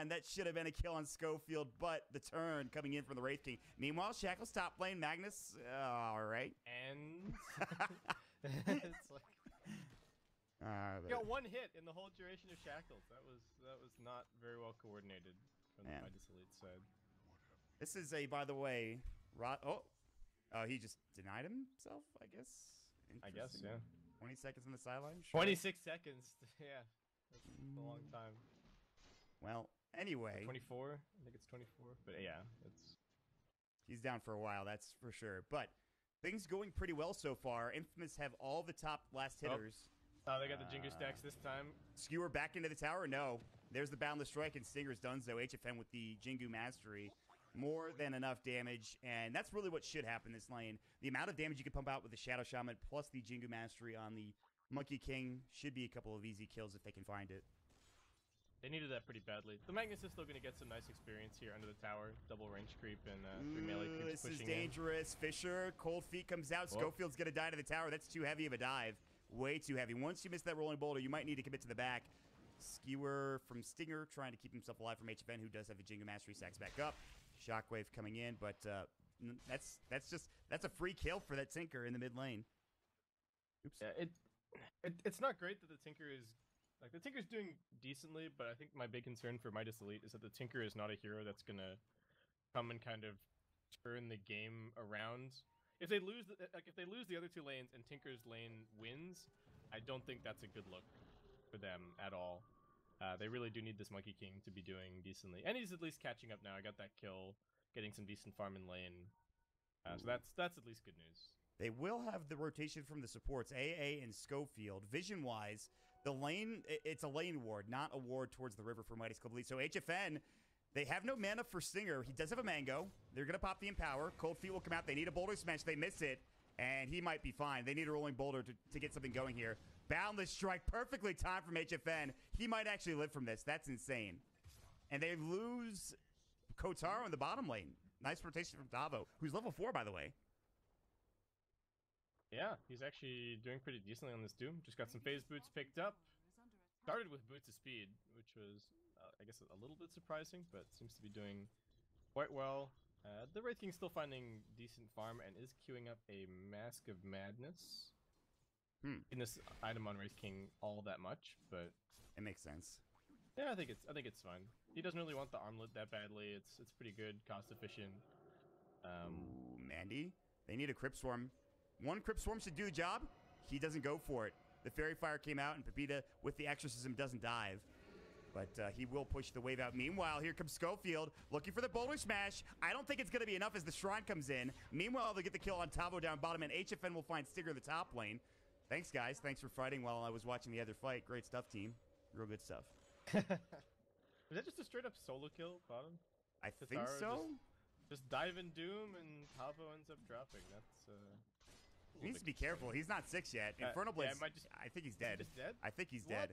man, that should have been a kill on Schofield, but the turn coming in from the Wraith King. Meanwhile, Shackle's top lane. Magnus, all right. And it's like got one hit in the whole duration of Shackles. That was not very well coordinated from the Midas Elite side. This is a, by the way, he just denied himself, I guess. I guess, yeah. 20 seconds on the sideline. Sure. 26 seconds. Yeah, that's a long time. Well, anyway. 24. I think it's 24. But yeah, he's down for a while, that's for sure. But things going pretty well so far. Infamous have all the top last hitters. Oh, they got the Jingu stacks this time. Skewer back into the tower? No. There's the Boundless Strike, and Stinger's done so. HFN with the Jingu Mastery. More than enough damage, and that's really what should happen this lane. The amount of damage you can pump out with the Shadow Shaman plus the Jingu Mastery on the Monkey King should be a couple of easy kills if they can find it. They needed that pretty badly. The Magnus is still going to get some nice experience here under the tower. Double range creep and 3 melee creeps pushing in. This is dangerous. Fisher, Cold Feet comes out. Schofield's going to die to the tower. That's too heavy of a dive. Way too heavy. Once you miss that rolling boulder, you might need to commit to the back. Skewer from Stinger trying to keep himself alive from HFN, who does have a Jingu Mastery. Sacks back up. Shockwave coming in, but that's a free kill for that Tinker in the mid lane. Oops. Yeah, it's not great that the Tinker is the Tinker's doing decently, but I think my big concern for Midas Elite is that the Tinker is not a hero that's gonna come and kind of turn the game around. If they lose the other two lanes and Tinker's lane wins, I don't think that's a good look for them at all. They really do need this Monkey King to be doing decently, and he's at least catching up now. I got that kill, getting some decent farm in lane, so that's at least good news. They will have the rotation from the supports, AA and Schofield. Vision-wise, the lane, it's a lane ward, not a ward towards the river for Midas Club Elite. So HFN, they have no mana for Stinger. He does have a Mango. They're going to pop the Empower. Cold Feet will come out. They need a Boulder Smash. They miss it, and he might be fine. They need a Rolling Boulder to get something going here. Boundless Strike, perfectly timed from HFN. He might actually live from this. That's insane. And they lose Kotaro in the bottom lane. Nice rotation from Davo, who's level 4, by the way. Yeah, he's actually doing pretty decently on this Doom. Just got some phase boots picked up. Started with Boots of Speed, which was, I guess, a little bit surprising, but seems to be doing quite well. The Wraith King's still finding decent farm and is queuing up a Mask of Madness. In this item on Wraith King all that much, but it makes sense. Yeah, I think it's fine. He doesn't really want the armlet that badly. It's pretty good, cost efficient. Ooh, Mandy, they need a Crypt Swarm. One Crypt Swarm should do the job. He doesn't go for it. The Fairy Fire came out, and Pepita, with the Exorcism, doesn't dive. But he will push the wave out. Meanwhile, here comes Schofield, looking for the Boulder Smash. I don't think it's going to be enough as the Shrine comes in. Meanwhile, they'll get the kill on Tavo down bottom, and HFN will find Stinger in the top lane. Thanks, guys. Thanks for fighting while I was watching the other fight. Great stuff, team. Real good stuff. Is that just a straight-up solo kill, bottom? I think so. Just dive in Doom, and Tavo ends up dropping. That's... He needs to be careful. He's not 6 yet. Infernal Blitz, I think he's dead. Just dead? I think he's dead.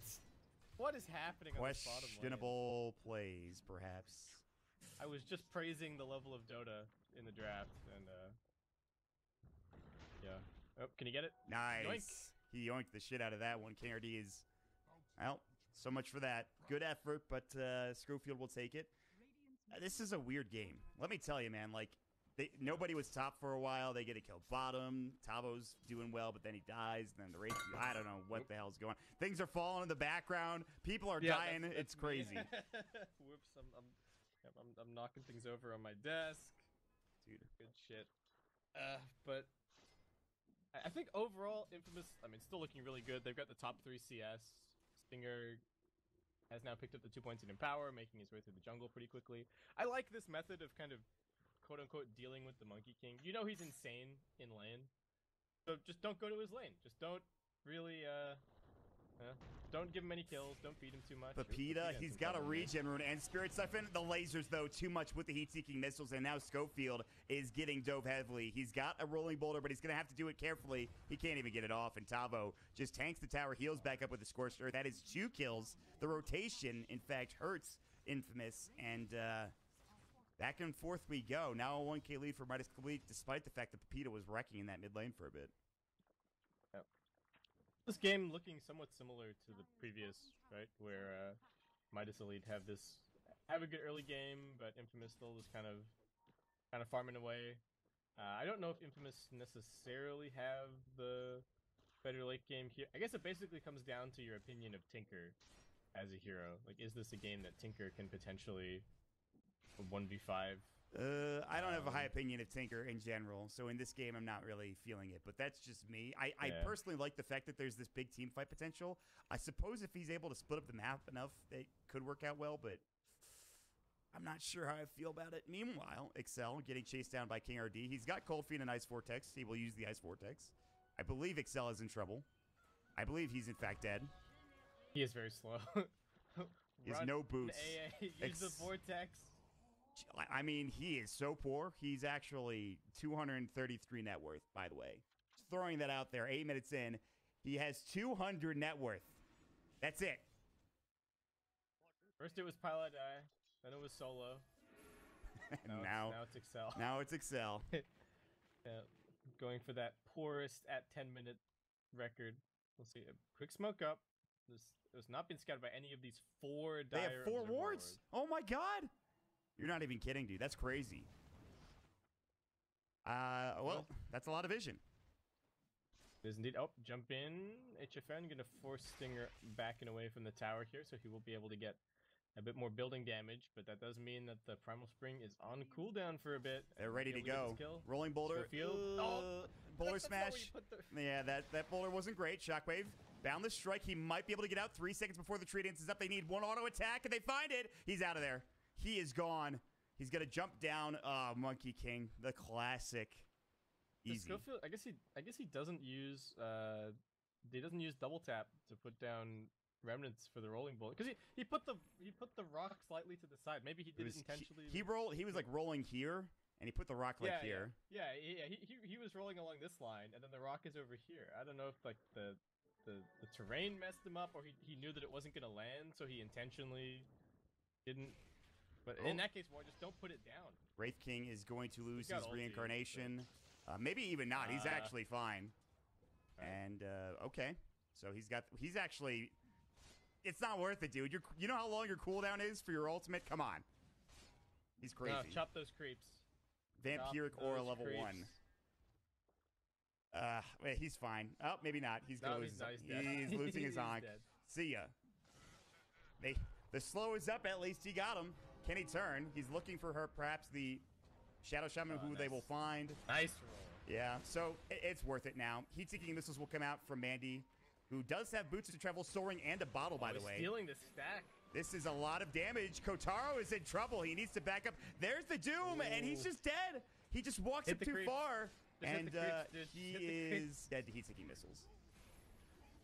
What is happening on this bottom lane? Questionable plays, perhaps. I was just praising the level of Dota in the draft, and yeah. Oh, can you get it? Nice. Yoink. He yoinked the shit out of that one. King RD is, well, so much for that. Good effort, but Schofield will take it. This is a weird game. Let me tell you, man, like, nobody was top for a while. They get to kill bottom. Tavo's doing well, but then he dies. And then the race, I don't know what the hell's going on. Things are falling in the background. People are dying. It's crazy. Whoops, I'm knocking things over on my desk. Dude. Good shit. But I think overall, Infamous, I mean, still looking really good. They've got the top 3 CS. Stinger has now picked up the 2 points in Empower, making his way through the jungle pretty quickly. I like this method of kind of quote-unquote dealing with the Monkey King. You know he's insane in lane, so just don't go to his lane. Just don't really don't give him any kills. Don't feed him too much. Pepita, he's got a regen rune and Spirit Siphon. The lasers, though, too much with the heat-seeking missiles, and now Schofield is getting dove heavily. He's got a rolling boulder, but he's going to have to do it carefully. He can't even get it off, and Tavo just tanks the tower, heals back up with the Scorched Earth. That is 2 kills. The rotation, in fact, hurts Infamous, and back and forth we go. Now a 1K lead for Midas Complete, despite the fact that Pepita was wrecking in that mid lane for a bit. Yep. This game looking somewhat similar to the previous, right? Where Midas Elite have this have a good early game, but Infamous still is kind of farming away. I don't know if Infamous necessarily have the better late game here. I guess it basically comes down to your opinion of Tinker as a hero. Like, is this a game that Tinker can potentially 1v5? I don't have a high opinion of Tinker in general, so in this game I'm not really feeling it, but that's just me. I personally like the fact that there's this big team fight potential. I suppose if he's able to split up the map enough, it could work out well, but I'm not sure how I feel about it. Meanwhile, Excel getting chased down by King RD. He's got Cold Feet and Ice Vortex. He will use the Ice Vortex. I believe Excel is in trouble. I believe he's in fact dead. He is very slow. He has no boots. Use the Vortex. I mean, he is so poor. He's actually 233 net worth, by the way. Just throwing that out there. 8 minutes in, he has 200 net worth. That's it. First it was Pilot Eye, then it was Solo. Now it's Excel. Now it's Excel. Going for that poorest at 10-minute record. Let's see. A quick smoke up. This has not been scouted by any of these 4 dire. They have 4 wards? Oh my god! You're not even kidding, dude. That's crazy. Well, that's a lot of vision. It is indeed. Oh, jump in. HFN going to force Stinger back and away from the tower here, so he will be able to get a bit more building damage, but that does mean that the Primal Spring is on cooldown for a bit. They're ready to go. Rolling boulder. Boulder smash. Yeah, that boulder wasn't great. Shockwave. Boundless Strike. He might be able to get out 3 seconds before the tree dance is up. They need 1 auto attack, and they find it. He's out of there. He is gone. He's gonna jump down. Monkey King, the classic. Easy. I guess he doesn't use double tap to put down remnants for the rolling bullet, because he put the rock slightly to the side. Maybe he did it intentionally. He was like rolling here, and he put the rock like here. Yeah. He was rolling along this line, and then the rock is over here. I don't know if like the terrain messed him up, or he knew that it wasn't gonna land, so he intentionally didn't. But in that case, just don't put it down. Wraith King is going to lose his reincarnation. Maybe even not. He's actually fine. Right. And okay, so he's actually. It's not worth it, dude. You know how long your cooldown is for your ultimate? Come on. He's crazy. No, chop those creeps. Vampiric Aura level 1. Wait, he's fine. Oh, maybe not. He's gonna lose. He's losing his Ankh. See ya. The slow is up. At least he got him. Can he turn? He's looking for her, perhaps the Shadow Shaman, who they will find. Nice roll. Yeah, so it's worth it now. Heat-seeking missiles will come out from Mandy, who does have boots to travel, soaring, and a bottle, by the way. Stealing the stack. This is a lot of damage. Kotaro is in trouble. He needs to back up. There's the Doom, and he's just dead. He just walks up too far, and he is dead to heat-seeking missiles.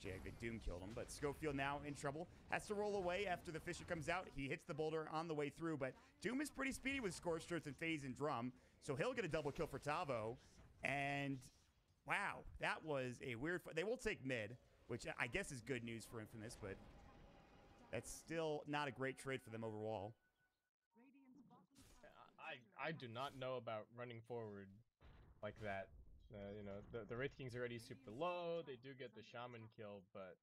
The Doom killed him, but Schofield now in trouble. Has to roll away after the Fisher comes out. He hits the boulder on the way through, but Doom is pretty speedy with Scorched Earth and Phase and Drum, so he'll get a double kill for Tavo. And, wow, that was a weird fight. They will take mid, which I guess is good news for Infamous, but that's still not a great trade for them overall. I do not know about running forward like that. You know, the Wraith King's already super low. They do get the Shaman kill, but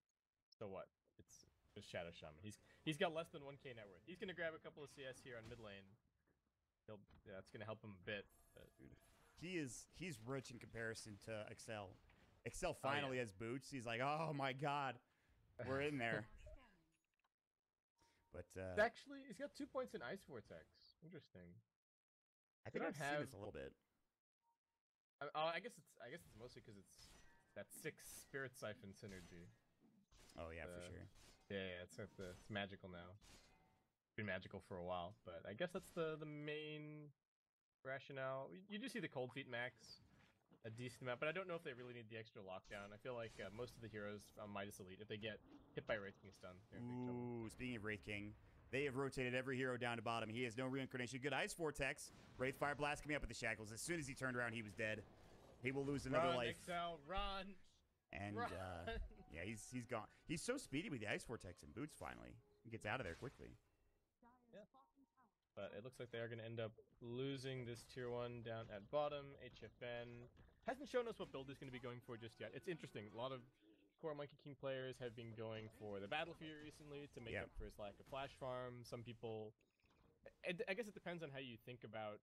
so what? It's just Shadow Shaman. He's got less than 1k net worth. He's gonna grab a couple of CS here on mid lane. That's gonna help him a bit. He's rich in comparison to Excel. Excel finally has boots. He's like, oh my god, we're in there. But actually, he's got 2 points in Ice Vortex. Interesting. I think I've seen this a little bit. I guess it's mostly because it's that 6 Spirit Siphon synergy. Oh yeah, for sure. Yeah, it's magical now. It's been magical for a while, but I guess that's the main rationale. You do see the Cold Feet max a decent amount, but I don't know if they really need the extra lockdown. I feel like most of the heroes on Midas Elite, if they get hit by Wraith King stun, they're in big trouble. Ooh, speaking of Wraith King, they have rotated every hero down to bottom. He has no reincarnation. Good Ice Vortex. Wraith Fire Blast coming up with the shackles. As soon as he turned around, he was dead. He will lose another life. Excel, run! And run. Yeah, he's gone. He's so speedy with the Ice Vortex and boots. Finally, he gets out of there quickly. Yeah. But it looks like they are going to end up losing this tier 1 down at bottom. HFN hasn't shown us what build he's going to be going for just yet. It's interesting. A lot of core Monkey King players have been going for the Battlefield recently to make up for his lack of flash farm. Some people I guess it depends on how you think about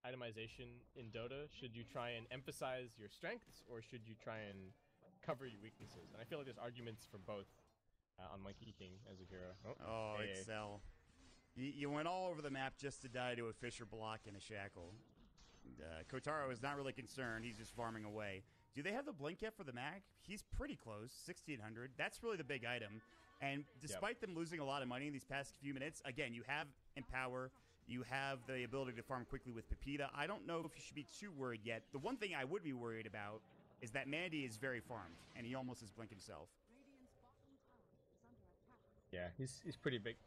itemization in Dota. Should you try and emphasize your strengths, or should you try and cover your weaknesses? And I feel like there's arguments for both on Monkey King as a hero. Oh, Excel. You went all over the map just to die to a Fisher block and a Shackle. Kotaro is not really concerned. He's just farming away. Do they have the blink yet for the mag? He's pretty close, 1,600. That's really the big item. And despite them losing a lot of money in these past few minutes, again, you have Empower. You have the ability to farm quickly with Pepita. I don't know if you should be too worried yet. The one thing I would be worried about is that Mandy is very farmed, and he almost has blink himself. Yeah, he's pretty big.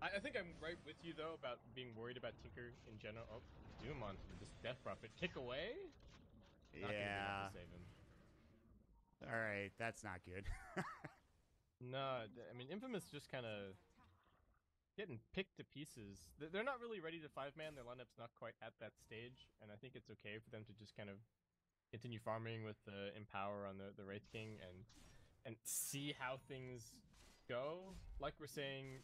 I think I'm right with you, though, about being worried about Tinker in general. Oh, Doom on this Death Prophet. Kick away? Not gonna be enough to save him. All right, that's not good. No, I mean, Infamus just kind of getting picked to pieces. They're not really ready to 5-man. Their lineup's not quite at that stage, and I think it's okay for them to just kind of continue farming with the Empower on the Wraith King and see how things go. Like we're saying,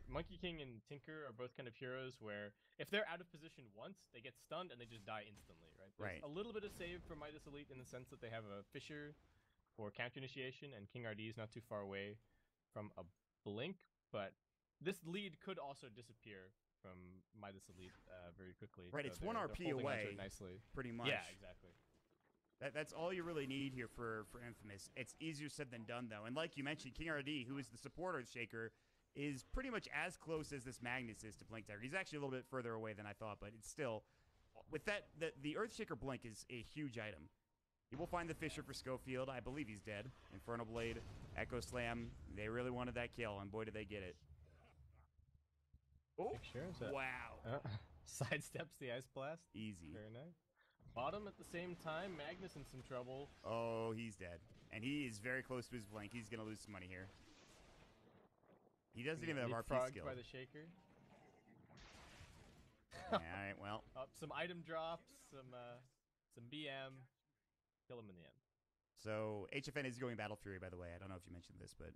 Monkey King and Tinker are both kind of heroes where if they're out of position once, they get stunned and they just die instantly, right? There's a little bit of save for Midas Elite in the sense that they have a Fisher for counter initiation, and King RD is not too far away from a blink, but this lead could also disappear from Midas Elite very quickly. Right, it's 1 RP away, nicely. Pretty much. Yeah, exactly. That's all you really need here for Infamous. It's easier said than done, though. And like you mentioned, King RD, who is the supporter Shaker, is pretty much as close as this Magnus is to Blink Dagger. He's actually a little bit further away than I thought, but it's still... With that, the Earthshaker Blink is a huge item. He will find the Fisher for Schofield. I believe he's dead. Infernal Blade, Echo Slam. They really wanted that kill, and boy, did they get it. Oh, wow. Sidesteps the Ice Blast. Easy. Very nice. Bottom at the same time, Magnus in some trouble. Oh, he's dead. And he is very close to his blink. He's going to lose some money here. He doesn't even have RP skill. By the Shaker. All right, well. Some item drops, some BM. Kill him in the end. So, HFN is going Battle Fury, by the way. I don't know if you mentioned this, but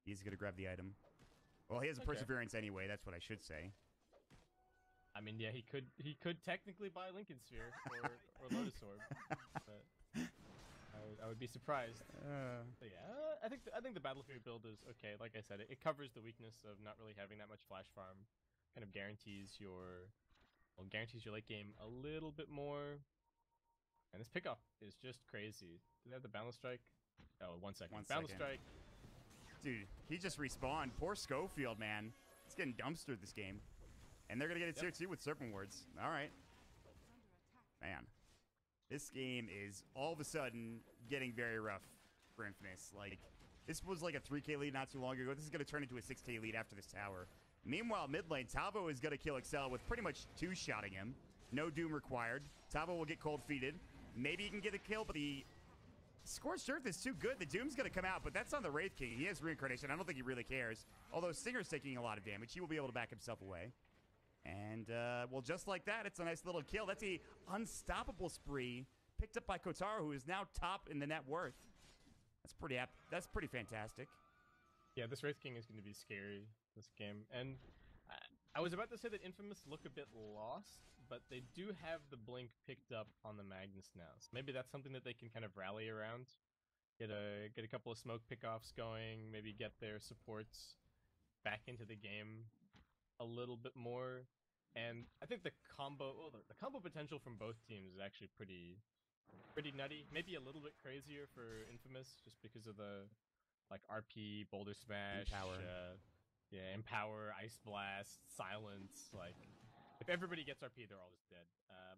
he's going to grab the item. Well, he has a Perseverance anyway. That's what I should say. I mean, yeah, he could technically buy Lincoln Sphere or Lotus Orb, but I would be surprised. But yeah, I think the Battle Fury build is okay. Like I said, it covers the weakness of not really having that much flash farm. Kind of guarantees your late game a little bit more. And this pickoff is just crazy. Do they have the Boundless Strike? Oh, 1 second. Boundless Strike. Dude, he just respawned. Poor Schofield, man. He's getting dumpstered this game. And they're going to get it tier 2 with Serpent Wards. All right. Man. This game is all of a sudden getting very rough for Infamous. Like, this was like a 3K lead not too long ago. This is going to turn into a 6K lead after this tower. Meanwhile, mid lane, Tavo is going to kill Excel with pretty much 2-shotting him. No Doom required. Tavo will get cold-feeted. Maybe he can get a kill, but the Scorched Earth is too good. The Doom's going to come out, but that's on the Wraith King. He has Reincarnation. I don't think he really cares. Although Stinger's taking a lot of damage. He will be able to back himself away. And, well, just like that, it's a nice little kill. That's a unstoppable spree picked up by Kotaro, who is now top in the net worth. That's pretty fantastic. Yeah, this Wraith King is going to be scary this game. And I was about to say that Infamous look a bit lost, but they do have the blink picked up on the Magnus now. So maybe that's something that they can kind of rally around. Get a couple of smoke pickoffs going, maybe get their supports back into the game a little bit more. And I think the combo potential from both teams is actually pretty nutty. Maybe a little bit crazier for Infamous just because of the like RP, Boulder Smash, Empower, Ice Blast, Silence. Like, if everybody gets RP, they're all just dead.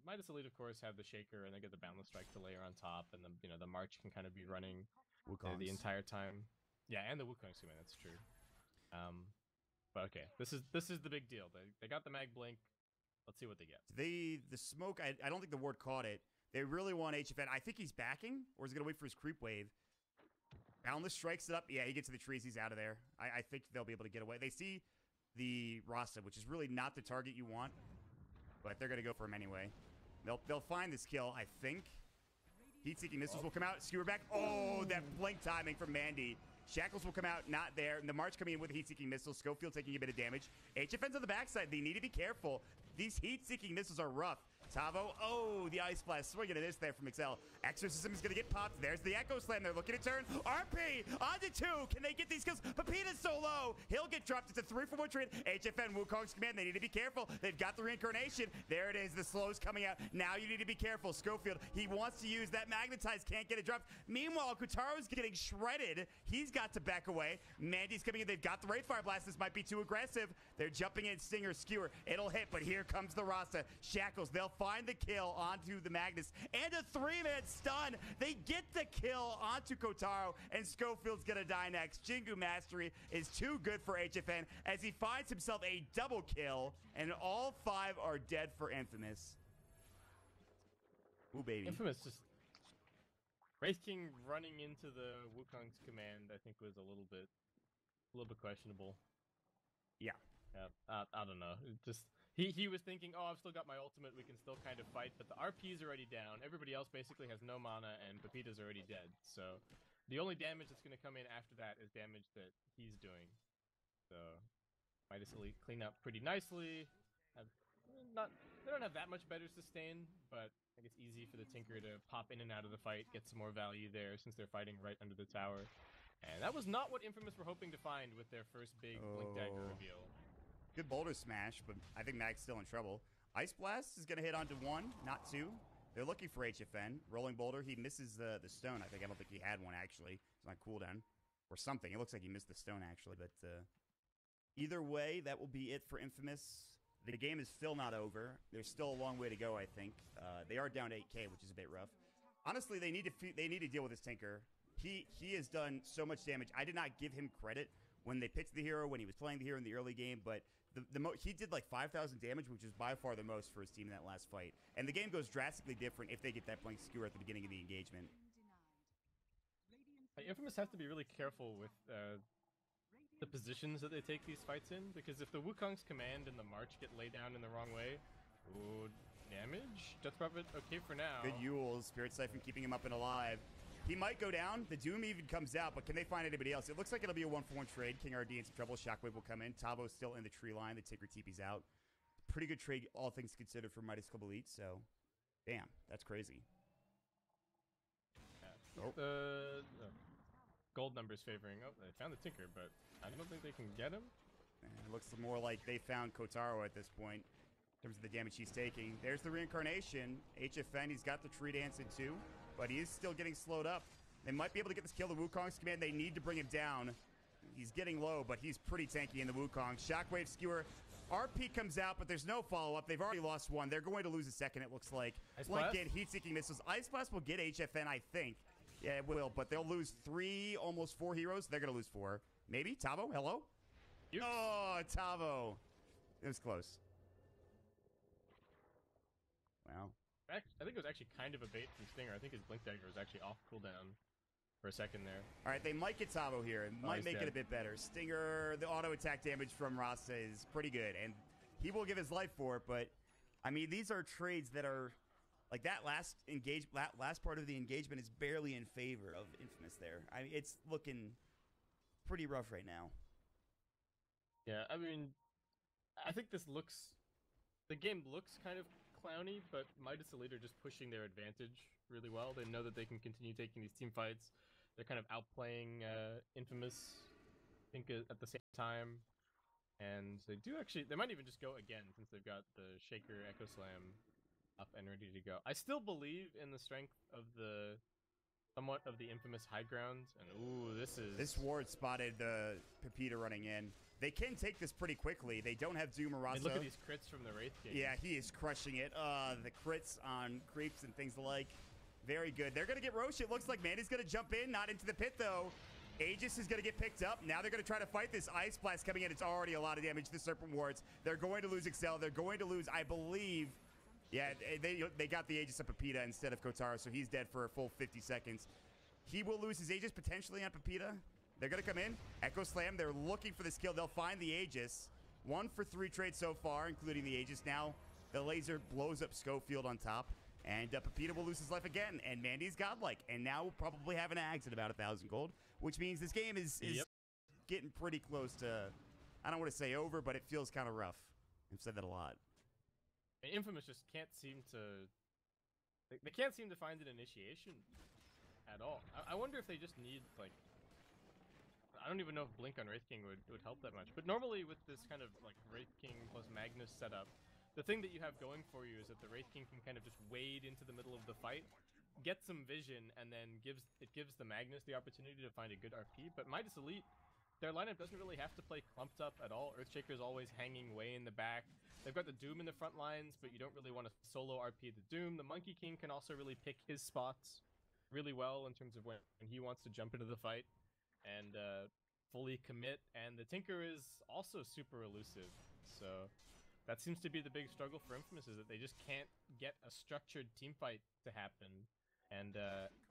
Midas Elite, of course, have the Shaker, and they get the Boundless Strike to layer on top, and the March can kind of be running the entire time. Yeah, and the Wukong's man, that's true. But okay, this is the big deal. They got the Mag Blink. Let's see what they get. The smoke, I don't think the ward caught it. They really want HFN. I think he's backing, or is he going to wait for his creep wave? Boundless strikes it up. Yeah, he gets to the trees. He's out of there. I think they'll be able to get away. They see the Rasta, which is really not the target you want, but they're going to go for him anyway. They'll find this kill, I think. Heat-seeking missiles will come out. Skewer back. Oh, that blink timing from Mandy. Shackles will come out, not there. And the March coming in with a heat-seeking missile. Schofield taking a bit of damage. HFN's on the backside. They need to be careful. These heat-seeking missiles are rough. Tavo, oh, the Ice Blast swinging at this there from Excel. Exorcism is going to get popped. There's the Echo Slam. They're looking to turn. RP onto 2. Can they get these kills? Pepita's so low. He'll get dropped. It's a 3-for-1 trade. HFN, Wukong's command. They need to be careful. They've got the reincarnation. There it is. The slow's coming out. Now you need to be careful. Schofield, he wants to use that Magnetize. Can't get it dropped. Meanwhile, Kotaro's getting shredded. He's got to back away. Mandy's coming in. They've got the Wraithfire Blast. This might be too aggressive. They're jumping in. Stinger, Skewer. It'll hit, but here comes the Rasa. Shackles, they'll find the kill onto the Magnus, and a 3-man stun. They get the kill onto Kotaro, and Schofield's gonna die next. Jingu Mastery is too good for HFN as he finds himself a double kill, and all 5 are dead for Infamous. Ooh, baby. Infamous just... Wraith King running into the Wukong's command, I think, was a little bit questionable. Yeah. I don't know. It just... He was thinking, oh, I've still got my ultimate, we can still kind of fight, but the RP's already down. Everybody else basically has no mana, and Pepita's already dead. So the only damage that's going to come in after that is damage that he's doing. So Midas will clean up pretty nicely. They don't have that much better sustain, but I think it's easy for the Tinker to pop in and out of the fight, get some more value there since they're fighting right under the tower. And that was not what Infamous were hoping to find with their first big Blink Dagger reveal. Good boulder smash, but I think Mag's still in trouble. Ice Blast is going to hit onto 1, not 2. They're looking for HFN. Rolling boulder, he misses the stone. I don't think he had one, actually. It's on cooldown or something. It looks like he missed the stone, actually. But either way, that will be it for Infamous. The game is still not over. There's still a long way to go, I think. They are down to 8K, which is a bit rough. Honestly, they need to deal with this Tinker. He has done so much damage. I did not give him credit when they picked the hero, when he was playing the hero in the early game, but he did like 5,000 damage, which is by far the most for his team in that last fight. And the game goes drastically different if they get that blink skewer at the beginning of the engagement. Infamous have to be really careful with the positions that they take these fights in, because if the Wukong's command and the March get laid down in the wrong way, ooh, damage? Death Prophet, okay for now. Good Yules, Spirit Siphon keeping him up and alive. He might go down. The Doom even comes out, but can they find anybody else? It looks like it'll be a 1-for-1 trade. King RD in some trouble. Shockwave will come in. Tavo's still in the tree line. The Tinker TP's out. Pretty good trade, all things considered, for Midas Club Elite, so damn, that's crazy. Yeah. Oh. Gold numbers favoring. Oh, they found the Tinker, but I don't think they can get him. And it looks more like they found Kotaro at this point in terms of the damage he's taking. There's the reincarnation. HFN, he's got the tree dance in too, but he is still getting slowed up. They might be able to get this kill. The Wukong's command, they need to bring him down. He's getting low, but he's pretty tanky in the Wukong. Shockwave Skewer. RP comes out, but there's no follow-up. They've already lost 1. They're going to lose a second, it looks like. Like get heat-seeking missiles. Ice Blast will get HFN, I think. Yeah, it will, but they'll lose 3, almost 4 heroes. They're going to lose 4. Maybe? Tavo, hello? Oops. Oh, Tavo. It was close. Wow. I think it was actually kind of a bait from Stinger. I think his Blink Dagger was actually off cooldown for a second there. All right, they might get Tavo here. It might make it a bit better. Stinger, the auto attack damage from Rasa is pretty good, and he will give his life for it, but, I mean, these are trades that are, like, that last part of the engagement is barely in favor of Infamous there. I mean, it's looking pretty rough right now. Yeah, I mean, I think the game looks kind of clowny, but Midas Elite are just pushing their advantage really well. They know that they can continue taking these team fights. They're kind of outplaying Infamous, I think, at the same time. And they might even just go again, since they've got the Shaker Echo Slam up and ready to go. I still believe in the strength of somewhat of the Infamous high ground. And ooh, this ward spotted the Pepita running in. They can take this pretty quickly. They don't have Doom or Rasa. Look at these crits from the Wraith King. Yeah, he is crushing it. The crits on creeps and things like. Very good. They're going to get Roche. It looks like Mandy's going to jump in. Not into the pit, though. Aegis is going to get picked up. Now they're going to try to fight this Ice Blast coming in. It's already a lot of damage to the Serpent Wards. They're going to lose Excel. They're going to lose, I believe... Yeah, they got the Aegis of Pepita instead of Kotaro, so he's dead for a full 50 seconds. He will lose his Aegis potentially on Pepita. They're going to come in. Echo Slam. They're looking for this kill. They'll find the Aegis. 1 for 3 trades so far, including the Aegis. Now the laser blows up Schofield on top. And Pepita will lose his life again, and Mandy's godlike, and now we'll probably have an axe at about 1,000 gold, which means this game is getting pretty close to, I don't want to say over, but it feels kind of rough. I've said that a lot. Infamus just can't seem to, they can't seem to find an initiation at all. I wonder if they just need, like, I don't even know if Blink on Wraith King would help that much, but normally with this kind of, like, Wraith King plus Magnus setup, the thing that you have going for you is that the Wraith King can kind of just wade into the middle of the fight, get some vision, and then it gives the Magnus the opportunity to find a good RP. But Midas Elite, their lineup doesn't really have to play clumped up at all. Earthshaker's always hanging way in the back. They've got the Doom in the front lines, but you don't really want to solo RP the Doom. The Monkey King can also really pick his spots really well in terms of when he wants to jump into the fight and fully commit. And the Tinker is also super elusive, so that seems to be the big struggle for Infamus, is that they just can't get a structured team fight to happen. And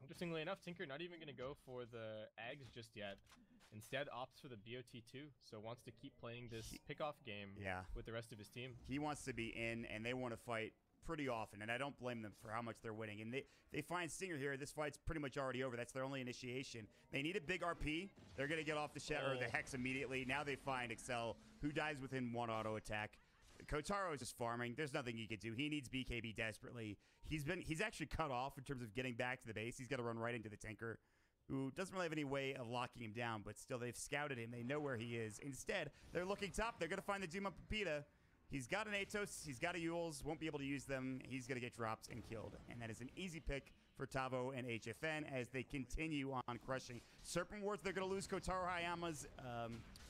interestingly enough, Tinker not even going to go for the Ags just yet. Instead opts for the BO2, so wants to keep playing this pick-off game with the rest of his team. He wants to be in, and they want to fight pretty often, and I don't blame them for how much they're winning. And they find Stinger here. This fight's pretty much already over. That's their only initiation. They need a big RP. They're going to get off the shadow or the Hex immediately. Now they find Excel, who dies within one auto attack. Kotaro is just farming. There's nothing he could do. He needs BKB desperately. He's actually cut off in terms of getting back to the base. He's got to run right into the Tinker, who doesn't really have any way of locking him down, but still they've scouted him. They know where he is. Instead, they're looking top. They're going to find the Doom on Pepita. He's got an Atos. He's got a Yules. Won't be able to use them. He's going to get dropped and killed. And that is an easy pick for Tavo and HFN as they continue on crushing. Serpent Wards, they're going to lose Kotaro Hayama's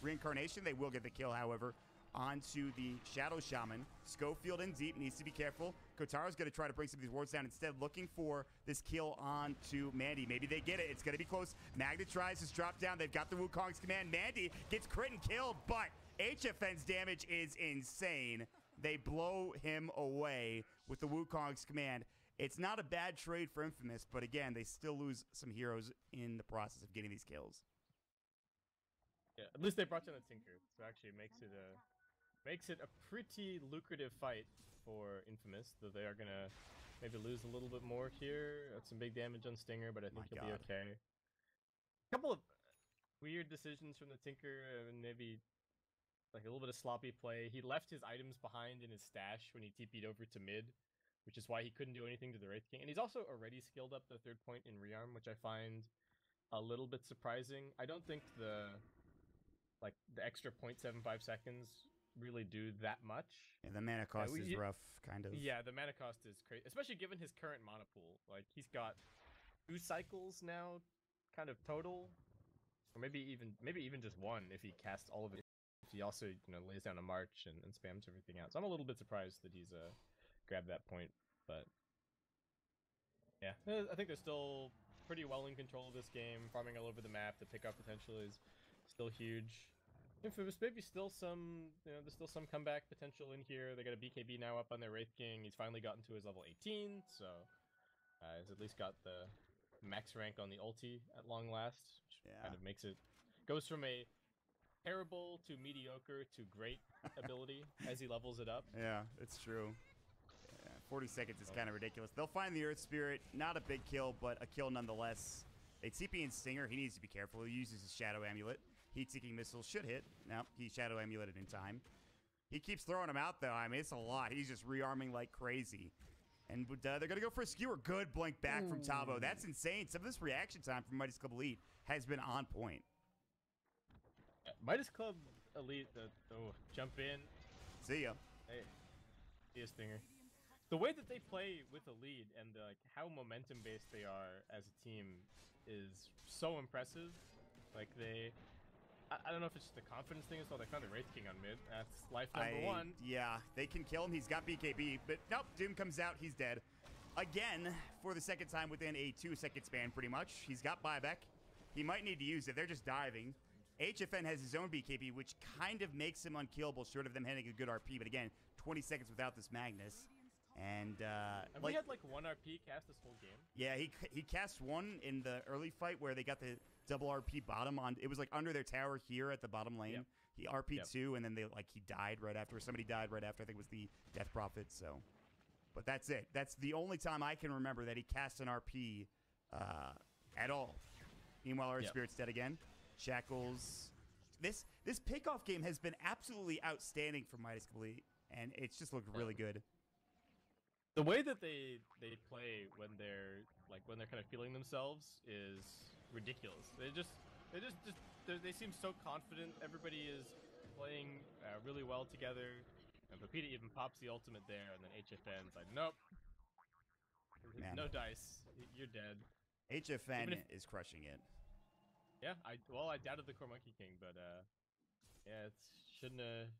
reincarnation. They will get the kill, however, onto the Shadow Shaman. Schofield in deep, needs to be careful. Kotaro's going to try to bring some of these wards down, instead looking for this kill onto Mandy. Maybe they get it. It's going to be close. Magna tries his drop down. They've got the Wukong's command. Mandy gets crit and killed, but HFN's damage is insane. They blow him away with the Wukong's command. It's not a bad trade for Infamus, but again, they still lose some heroes in the process of getting these kills. Yeah, at least they brought down the Tinker, so actually it makes it a pretty lucrative fight for Infamus, though they are gonna maybe lose a little bit more here. That's some big damage on Stinger, but I think he'll be okay. A couple of weird decisions from the Tinker, and maybe like a little bit of sloppy play. He left his items behind in his stash when he TP'd over to mid, which is why he couldn't do anything to the Wraith King. And he's also already skilled up the 3rd point in Rearm, which I find a little bit surprising. I don't think the extra 0.75 seconds really do that much. And the mana cost is rough, kind of. Yeah, the mana cost is crazy, especially given his current mana pool. Like, he's got 2 cycles now, kind of total, or maybe even just 1 if he casts all of it. If he also, lays down a march and spams everything out. So I'm a little bit surprised that he's grabbed that point, but yeah, I think they're still pretty well in control of this game, farming all over the map. The pickup potential is still huge. Infamus, maybe still some, there's still some comeback potential in here. They got a BKB now up on their Wraith King. He's finally gotten to his level 18, so he's at least got the max rank on the ulti at long last, which kind of makes it, goes from a terrible to mediocre to great ability as he levels it up. Yeah, it's true. 40 seconds is kind of ridiculous. They'll find the Earth Spirit. Not a big kill, but a kill nonetheless. They TP in Stinger. He needs to be careful. He uses his Shadow Amulet. Heat-seeking missiles should hit. Now, he Shadow Amuleted in time. He keeps throwing them out, though. I mean, it's a lot. He's just rearming like crazy. And they're going to go for a skewer. Good blink back from Tavo. That's insane. Some of this reaction time from Midas Club Elite has been on point. Midas Club Elite, jump in. See ya. Hey, see ya, Stinger. The way that they play with a lead and how momentum-based they are as a team is so impressive. Like, I don't know if it's just the confidence thing as well. They found the Wraith King on mid. That's life number 1. Yeah, they can kill him. He's got BKB, but nope, Doom comes out. He's dead. Again, for the 2nd time within a 2-second span, pretty much. He's got buyback. He might need to use it. They're just diving. HFN has his own BKB, which kind of makes him unkillable, short of them hitting a good RP. But again, 20 seconds without this Magnus. And we had like 1 RP cast this whole game. Yeah, he cast 1 in the early fight where they got the double RP bottom on. It was like under their tower here at the bottom lane. Yep. He RP'd 2, and then he died right after. Somebody died right after. I think it was the Death Prophet. So But that's it. That's the only time I can remember that he cast an RP at all. Meanwhile, our Spirit's dead again. Shackles. This pickoff game has been absolutely outstanding for Midas Complete, and it's just looked really good. The way that they play when they're kind of feeling themselves is ridiculous. They seem so confident. Everybody is playing really well together. And Pepita even pops the ultimate there, and then HFN's like, nope. Man. No dice. You're dead. HFN is crushing it. Yeah, I doubted the Core Monkey King, but yeah, it shouldn't have...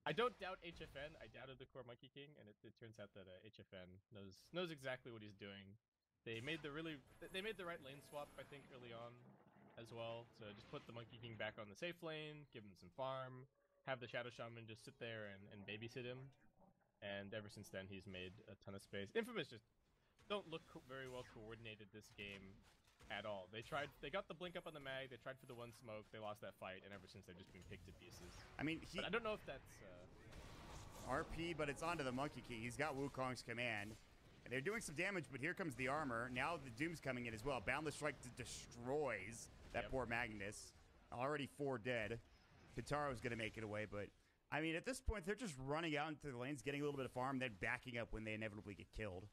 I don't doubt HFN. I doubted the Core Monkey King, and it turns out that HFN knows exactly what he's doing. They made the right lane swap, I think, early on as well. So just put the Monkey King back on the safe lane, give him some farm, have the Shadow Shaman just sit there and babysit him. And ever since then, he's made a ton of space. Infamus just don't look very well coordinated this game at all. They got the blink up on the mag, they tried for the one smoke, they lost that fight, and ever since they've just been picked to pieces. I mean, but I don't know if that's... RP, but it's onto the Monkey King. He's got Wukong's command. And they're doing some damage, but here comes the armor. Now the Doom's coming in as well. Boundless Strike destroys that poor Magnus. Already 4 dead. Kataro's going to make it away, but... I mean, at this point, they're just running out into the lanes, getting a little bit of farm, then backing up when they inevitably get killed.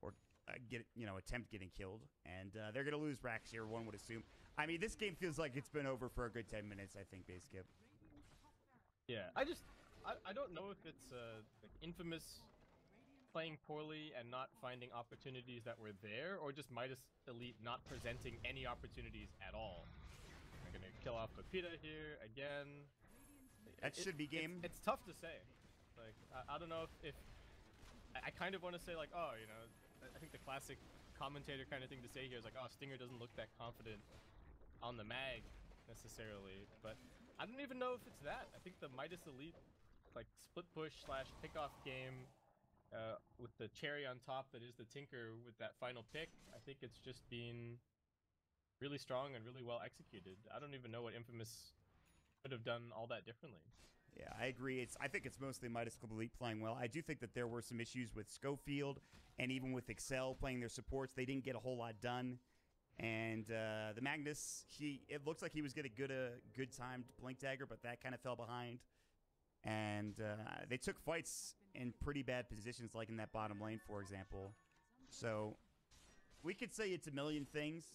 Or, attempt getting killed. And they're going to lose racks here, one would assume. I mean, this game feels like it's been over for a good 10 minutes, I think, base skip. Yeah, I don't know if it's like Infamus playing poorly and not finding opportunities that were there, or just Midas Elite not presenting any opportunities at all. They're going to kill off Pepita here again. That should be game. It's tough to say. Like, I don't know if I kind of want to say, like, oh, I think the classic commentator kind of thing to say here is like, oh, Stinger doesn't look that confident on the mag necessarily, but I don't even know if it's that. I think the Midas Elite, like, split push / pickoff game with the cherry on top that is the Tinker with that final pick, I think it's just been really strong and really well executed. I don't even know what Infamus could have done all that differently. Yeah, I agree. I think it's mostly Midas Club Elite playing well. I do think that there were some issues with Schofield and even with Excel playing their supports. They didn't get a whole lot done. And the Magnus, it looks like he was getting good timed Blink Dagger, but that kind of fell behind. And they took fights in pretty bad positions, like in that bottom lane, for example. So we could say it's a million things.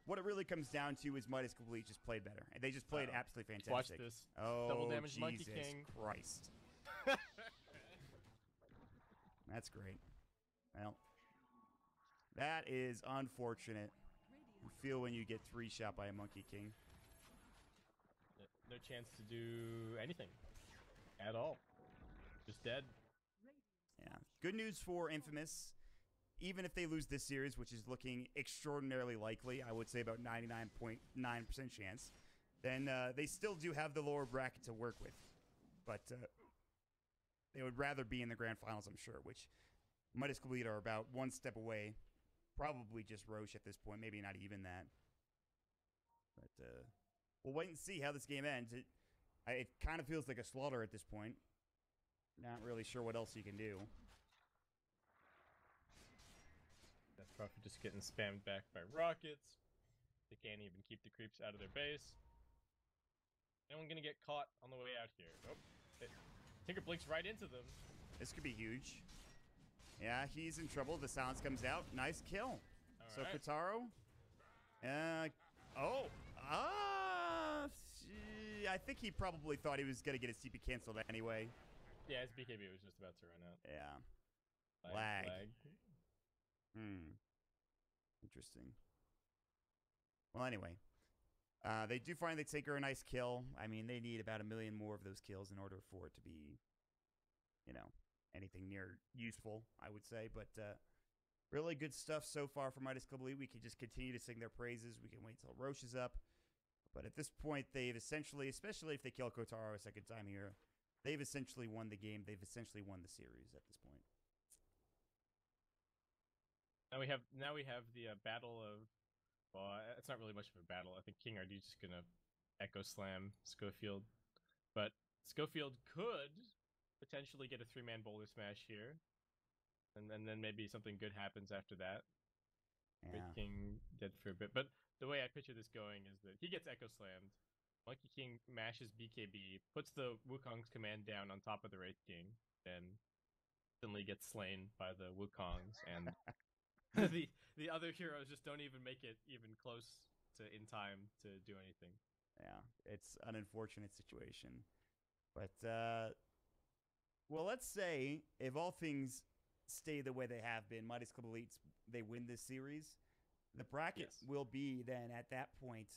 What it really comes down to is Midas Complete just played better. And they just played absolutely fantastic. Watch this. Oh, double damage Jesus Monkey King. Christ. That's great. Well, that is unfortunate. You feel when you get 3-shot by a Monkey King. No chance to do anything at all. Just dead. Yeah. Good news for Infamus. Even if they lose this series, which is looking extraordinarily likely, I would say about 99.9% chance, then they still do have the lower bracket to work with. But they would rather be in the grand finals, I'm sure, which Midas Complete are about one step away. Probably just Roche at this point, maybe not even that. But we'll wait and see how this game ends. It kind of feels like a slaughter at this point. Not really sure what else you can do. That's probably just getting spammed back by rockets. They can't even keep the creeps out of their base. Anyone gonna get caught on the way out here? Nope. Tinker blinks right into them. This could be huge. Yeah, he's in trouble. The silence comes out. Nice kill. So right. Kotaro. I think he probably thought he was gonna get his TP canceled anyway. Yeah, his BKB was just about to run out. Yeah. Lag. Interesting. Well, anyway. They do finally take her a nice kill. I mean, they need about 1 million more of those kills in order for it to be, anything near useful, I would say. But really good stuff so far from Midas Club Elite. We can just continue to sing their praises. We can wait till Roche is up. But at this point, they've essentially, especially if they kill Kotaro a second time here, they've essentially won the game. They've essentially won the series at this point. Now we have the battle of... Well, it's not really much of a battle. I think King RD is just going to Echo Slam Schofield. But Schofield could potentially get a 3-man boulder smash here. and then maybe something good happens after that. Yeah. Wraith King dead for a bit, but the way I picture this going is that he gets Echo Slammed. Monkey King mashes BKB, puts the Wukong's command down on top of the Wraith King, then instantly gets slain by the Wukongs, and the other heroes just don't even make it even close to in time to do anything. Yeah, it's an unfortunate situation. But, well, let's say if all things stay the way they have been, Midas Club Elites, they win this series. The bracket will be then at that point,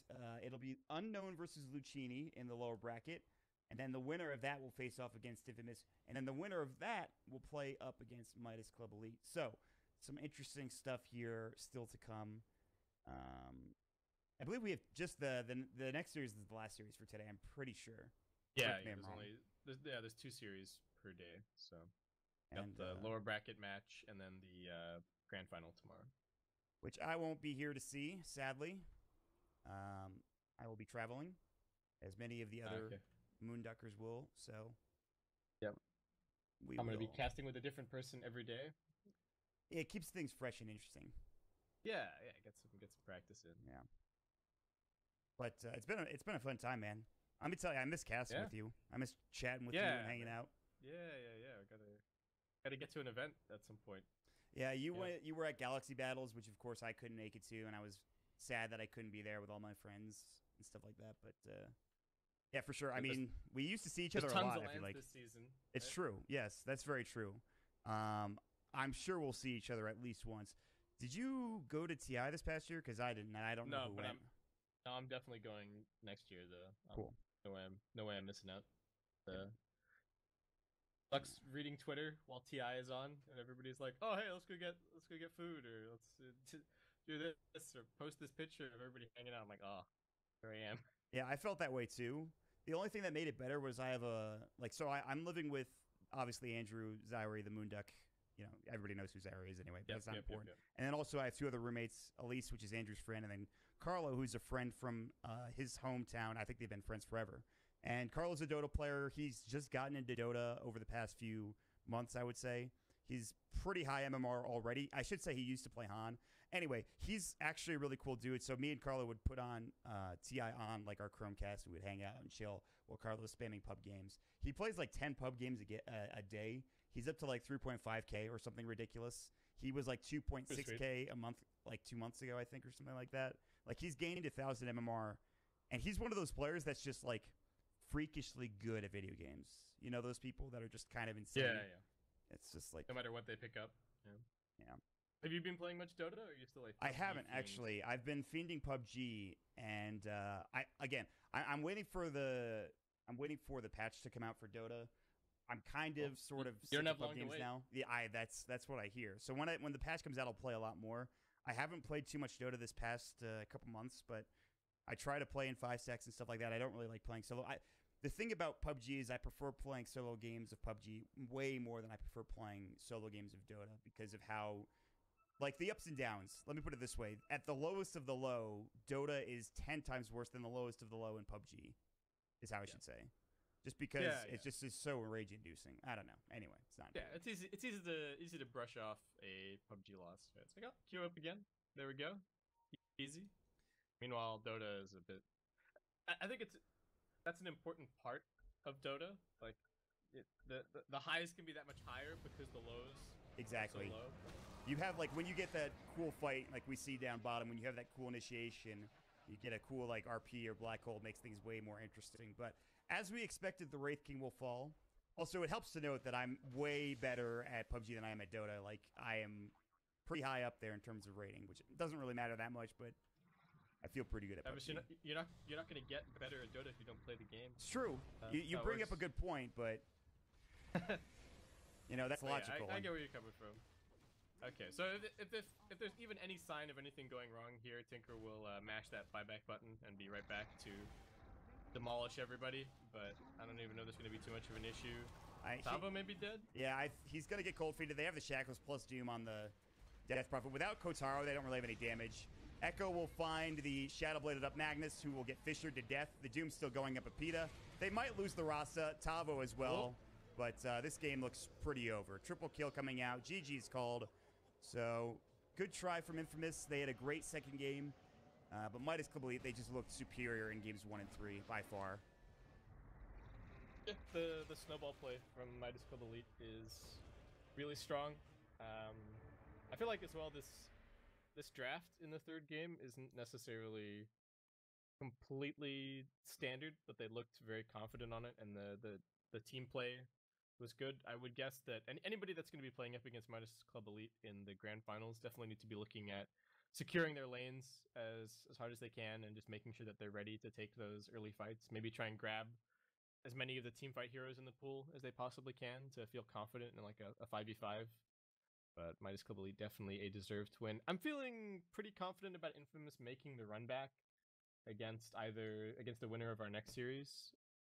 it'll be Unknown versus Lucchini in the lower bracket. And then the winner of that will face off against Infamus. And then the winner of that will play up against Midas Club Elite. So, some interesting stuff here still to come. I believe we have just the next series is the last series for today. I'm pretty sure. Yeah, there's 2 series per day. So, got the lower bracket match and then the grand final tomorrow. Which I won't be here to see, sadly. I will be traveling, as many of the other Moonduckers will. So, yep. I'm going to be casting with a different person every day. It keeps things fresh and interesting. Yeah, get some practice in. Yeah. But it's been a fun time, man. I'm gonna tell you, I miss casting with you. I miss chatting with you and hanging out. Yeah. Gotta get to an event at some point. Yeah, you were at Galaxy Battles, which of course I couldn't make it to, and I was sad that I couldn't be there with all my friends and stuff like that. But yeah, for sure. I mean, we used to see each other a lot. I feel like this season. It's true. Yes, that's very true. I'm sure we'll see each other at least once. Did you go to TI this past year? Because I didn't. I don't know who went. I'm definitely going next year, though. Cool. No way I'm missing out. Sucks reading Twitter while TI is on, and everybody's like, "Oh, hey, let's go get food, or let's do this, or post this picture of everybody hanging out." I'm like, "Oh, here I am." Yeah, I felt that way too. The only thing that made it better was I have I'm living with obviously Andrew Zyrie, the Moonduck. You know, everybody knows who Zyrie is anyway, but it's not important. Yep. And then also I have 2 other roommates, Elise, which is Andrew's friend, and then Carlo, who's a friend from his hometown. I think they've been friends forever. And Carlo's a Dota player. He's just gotten into Dota over the past few months, I would say. He's pretty high MMR already. I should say he used to play Han. Anyway, he's actually a really cool dude. So me and Carlo would put on TI on like our Chromecast. We would hang out and chill while Carlo's spamming pub games. He plays like 10 pub games a day. He's up to like 3.5K or something ridiculous. He was like 2.6K a month, like 2 months ago, I think, or something like that. Like he's gained 1,000 MMR, and he's one of those players that's just like freakishly good at video games. You know, those people that are just kind of insane. Yeah. It's just like no matter what they pick up. Yeah. Have you been playing much Dota, or are you still like? I haven't actually. I've been fiending PUBG, and I'm waiting for the patch to come out for Dota. I'm kind of sort of sick of pub games now. Yeah, that's what I hear. So when the patch comes out, I'll play a lot more. I haven't played too much Dota this past couple months, but I try to play in 5-stacks and stuff like that. I don't really like playing solo. The thing about PUBG is I prefer playing solo games of PUBG way more than I prefer playing solo games of Dota because of how, like, the ups and downs. Let me put it this way. At the lowest of the low, Dota is 10 times worse than the lowest of the low in PUBG, is how I should say. Just because it just is so rage-inducing. I don't know. Anyway, it's not. Yeah, it's easy. It's easy to brush off a PUBG loss. It's like, oh, queue up again. There we go. Easy. Meanwhile, Dota is a bit. I think that's an important part of Dota. Like, the highs can be that much higher because the lows. Exactly. Are so low. You have like when you get that cool fight, like we see down bottom. When you have that cool initiation, you get a cool like RP or black hole. Makes things way more interesting. But as we expected, the Wraith King will fall. Also, it helps to note that I'm way better at PUBG than I am at Dota. Like, I am pretty high up there in terms of rating, which doesn't really matter that much, but I feel pretty good at PUBG. You're not going to get better at Dota if you don't play the game. It's true. You bring up a good point, but you know that's logical. I get where you're coming from. Okay, so if there's even any sign of anything going wrong here, Tinker will mash that buyback button and be right back to demolish everybody, but I don't even know there's going to be too much of an issue. Tavo may be dead? Yeah, he's going to get cold feeted. They have the Shackles plus Doom on the Death Prophet. Without Kotaro, they don't really have any damage. Echo will find the Shadow Bladed up Magnus, who will get fissured to death. The Doom's still going up at PETA. They might lose the Rasa, Tavo as well, but this game looks pretty over. Triple kill coming out. GG's called. So, good try from Infamous. They had a great second game. But Midas Club Elite, they just looked superior in games 1 and 3, by far. Yeah, the snowball play from Midas Club Elite is really strong. I feel like as well this draft in the third game isn't necessarily completely standard, but they looked very confident on it, and the team play was good. I would guess that anybody that's going to be playing up against Midas Club Elite in the grand finals definitely need to be looking at securing their lanes as hard as they can and just making sure that they're ready to take those early fights. Maybe try and grab as many of the team fight heroes in the pool as they possibly can to feel confident in like a 5v5. But Midas Club Elite definitely a deserved win. I'm feeling pretty confident about Infamous making the run back against the winner of our next series